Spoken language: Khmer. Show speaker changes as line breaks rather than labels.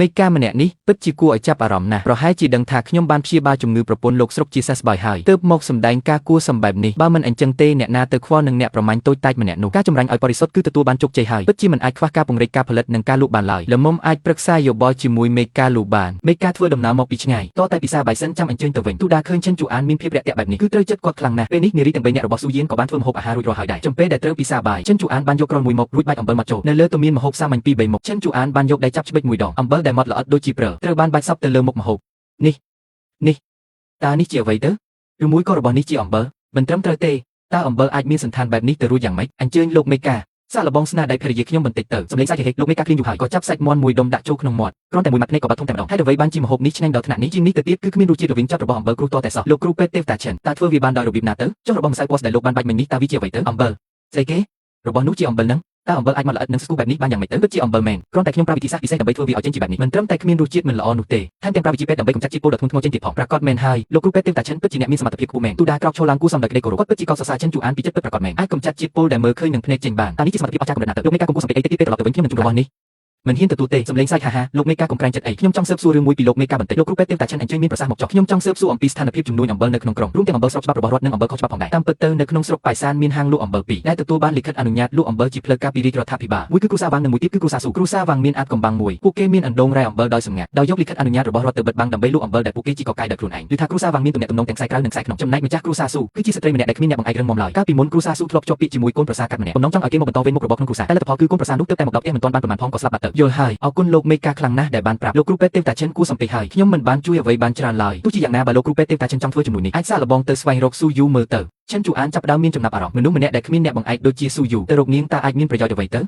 មេកាម្នាក់នេះពិតជាគួរឲ្យចាប់អារម្មណ៍ណាស់ប្រហែលជាដឹងថាខ្ញុំបានព្យាបាលជំងឺប្រពន្ធលោកស្រុកជាសះស្បើយហើយទើបមកសម្ដែងការគួរសមបែបនេះបើមិនអញ្ចឹងទេអ្នកណាទៅខ្វល់នឹងអ្នកប្រមាញ់តូចតាចម្នាក់នោះការចម្រាញ់ឲ្យបរិសុទ្ធគឺទទួលបានជោគជ័យហើយពិតជាមិនអាចខ្វះការពង្រីកការផលិតនិងការលក់បានឡើយល្មមអាចប្រឹក្សាយោបល់ជាមួយមេកាលូបានមេកាធ្វើដំណើរមកពីឆ្ងាយតតែពិសាបៃសិនចាំអញ្ជើញទៅវិញទូដាឃើញចិនជូអានមានភាពរាក់ទាក់បែបនេះគឺត្រូវចិត្តគាត់ខ្លាំងណាស់ពេលនេះនារីទាំង3នាក់របស់ស៊ូយៀនក៏បានធ្វើម្ហូបអាហាររួចរាល់ហើយដែរចំពេលដែលត្រូវពិសាបាយចិនជូអានបានយកក្រនមួយមករួចបាច់អំបិលមកចូលនៅលើទៅមានម្ហូបសាមញ្ញ2-3មុខចិនជូអានបានយកដៃចាប់ច្បិចមួយដងអំបិលដែលម៉ត់ល្អិតដូចជាព្រើត្រូវបានបាច់សពទៅលើមុខម្ហូបនេះតើនេះជាអ្វីទៅឬមួយក៏របស់នេះជាអំបិលមិនត្រឹមត្រូវទេតើអំបិលអាចមានសន្តានបែបនេះទៅរួចយ៉ាងម៉េចអញ្ជើញលោកមេកាសាក់លបងស្នាដៃភរិយាខ្ញុំបន្តិចទៅសម្លេងសាច់ហេហេលោកមេកាគ្រៀងយូរហើយក៏ចាប់សាច់មាន់មួយដុំដាក់ចូលក្នុងមាត់គ្រាន់តែមួយម៉ាត់ភ្នែកក៏បាត់ធំតែម្ដងហើយអ្វីបានជាម្ហូបនេះឆ្ងាញ់ដល់ថ្នាក់នេះជាងនេះទៅទៀតគឺគ្មានរសជាតិរវិញចាប់របស់អំបិលគ្រូតតែសោះលោកគ្រូពេទ្យទេវតាចិនតើធ្វើវាបានដោយរបៀបណាទៅចុះរបស់ម្សៅពណ៌ដែលលោកបានបាច់មិញនេះតើវាជាអ្វីទៅអំបិលស្អីគេរបស់នោះជាអំបិលហ្នឹងតើអំបិលអាចមកល្អិតនិងស្គូបែបនេះបានយ៉ាងម៉េចទៅពិតជាអំបិលមែនគ្រាន់តែខ្ញុំប្រើវិធីសាស្ត្រពិសេសដើម្បីធ្វើវាឲ្យចេញជាបែបនេះមិនត្រឹមតែគ្មានរសជាតិមិនល្អនោះទេថែមទាំងប្រើវិធីពេទ្យដើម្បីកម្ចាត់ជាតិពុលដ៏ធ្ងន់ធ្ងរចេញទៀតផងប្រាកដមែនហើយលោកគ្រូពេទ្យទេវតាចិនពិតជាអ្នកមានសមត្ថភាពខ្ពស់មែនទូដាក្រោកឈរឡើងគូសំដោយក្តីគោរពគាត់ពិតជាកោតសរសើរចិនជូអានពីចិត្តពិតប្រាកដមែនអាចកម្ចាត់ជាតិពុលដែលមើលឃើញនឹងភ្នែកចេញបានតើនេះជាសមត្ថភាពអស្ចារ្យកម្រិតណាទៅលោកមេកាគុំគូសំពេចអីទៀតត្រឡប់ទៅវិញខ្ញុំនឹងជួបរបស់នេះមិនហ៊ានទទួលទេសម្លេងសាច់ហាហាលោកមេកាកំក្រាញ់ចិត្តអីខ្ញុំចង់ស៊ើបសួររឿងមួយពីលោកមេកាបន្តិចលោកគ្រូពេទ្យទេវតាចិនអញ្ជើញមានប្រសាសន៍មកចុះខ្ញុំចង់ស៊ើបសួរអំពីស្ថានភាពចំនួនអំបិលនៅក្នុងក្រុងរួមទាំងអំបិលស្របច្បាប់របស់រដ្ឋនិងអំបិលខុសច្បាប់ផងដែរតាមពិតទៅនៅក្នុងស្រុកប៉ៃសានមានហាងលក់អំបិលពីរដែលទទួលបានលិខិតអនុញ្ញាតលក់អំបិលជាផ្លូវការពីរាជរដ្ឋាភិបាលមួយគឺគ្រូសាវាងនិងមួយទៀតគឺគ្រូសាស៊ូគ្រូសាវាងមានអាតកំបាំងមួយពួកគេមានអណ្ដូងរ៉ែអំបិលដោយសម្ងាត់ដោយយកលិខិតអនុញ្ញាតរបស់រដ្ឋទៅបិទបាំងដើម្បីលក់អំបិលដែលពួកគេជីកកាយដោយខ្លួនឯងឬថាគ្រូសាវាងមានទំនាក់ទំនងទាំងខ្សែក្រៅនិងខ្សែក្នុងចំណែកម្ចាស់គ្រូសាស៊ូគឺជាស្ត្រីម្នាក់ដែលគ្មានអ្នកបង្អែករឿងមុំឡើយកាលពីមុនគ្រូសាស៊ូធ្លាប់ជាប់ពាក្យជាមួយកូនប្រសាកាត់ម្នាក់បំណងចង់ឲ្យគេមកបន្តវេនមុខរបស់ក្នុងគ្រួសារតែលទ្ធផលគឺកូនប្រសានោះទើបតែមកដល់ផ្ទះមិនទាន់បានប្រមាណផងក៏ស្លាប់បាត់ទៅយល់ហើយអរគុណលោកមេកាខ្លាំងណាស់ដែលបានប្រាប់លោកគ្រូពេទ្យទេវតាចិនគួរសំពេចហើយខ្ញុំមិនបានជួយអ្វីបានច្រើនឡើយទោះជាយ៉ាងណាបើលោកគ្រូពេទ្យទេវតាចិនចង់ធ្វើជំនួយនេះអាចសាកល្បងទៅស្វែងរកស៊ូយូមើលទៅចិនជូអានចាប់ផ្ដើមមានចំណាប់អារម្មណ៍មនុស្សម្នាក់ដែលគ្មានអ្នកបង្អែកដូចជាស៊ូយូទៅរកនាងតើអាចមានប្រយោជន៍អ្វីទៅ